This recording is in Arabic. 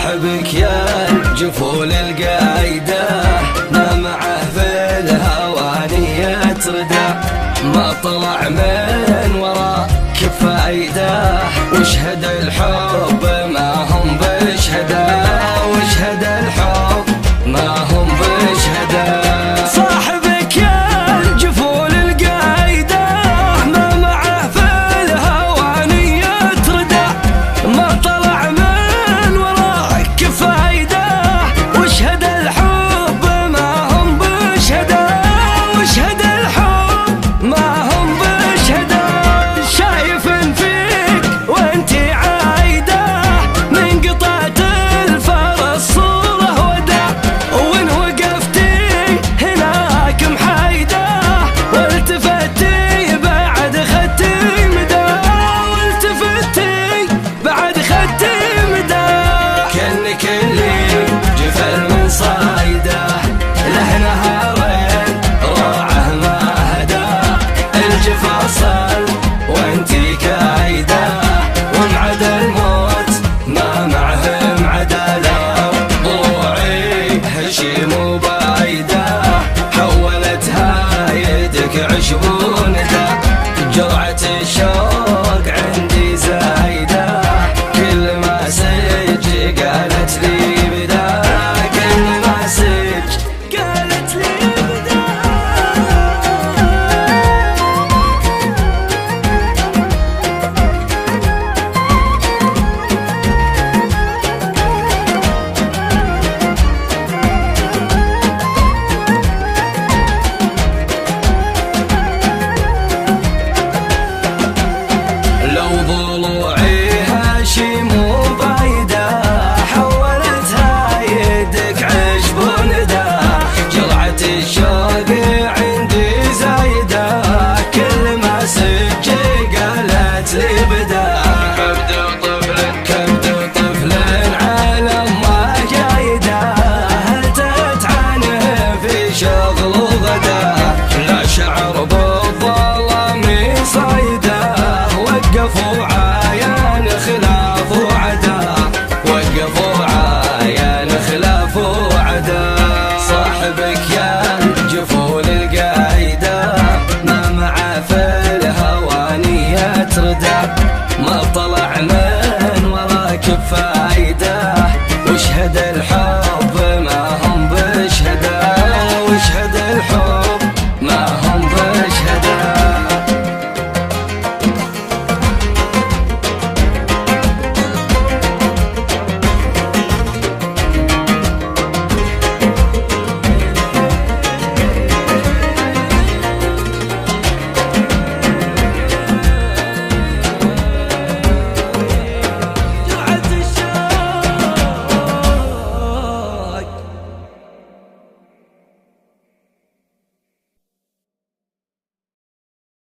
صاحبك يا الجفول القايدة ما معه في الهواني يتردى، ما طلع من وراك فايدة، واشهد الحب ما هم بشهده، واشهد الحب ما هم بشهده. صاحبك يا الجفول القايدة ما معه في الهواني يتردى، ما طلع من وراك فايدة، واشهد الحب ما هم بشهده، واشهد الحب ما هم بشهده. شايف فيك وانتي عايدة من قطعة الفرس صورة وداع، وان وقفتي هناك محايدة والتفتي بعد خدتي مدى، والتفتي بعد خدتي مدى. كأنك اللي جفل من صايده له نهارين روعه ما هدى، الجفا صل وانتي كايده، ومعد الموت ما معه معدله. ضلوعي هشيم وبايده حولتها يدك عشبون ده، جرعة الشوق عندي زايده، كل ما سج قالت لي بدا، كل ما سج قالت لي بدا. لو ضلوعي هاشم وبايده حولتها يدك عشب ندى، جرعة الشوق عندي زايده، كل ما سج قالت لي بدا. كبد طفل على ما جايده، هل تتعنه في شغل غدا، لا شعر بالظلام صيده، وقفوا عيان خلاف وعدا، وقفوا عيان خلاف وعدا. صاحبك يا الجفول القايدة ما معه في الهواني يتردى،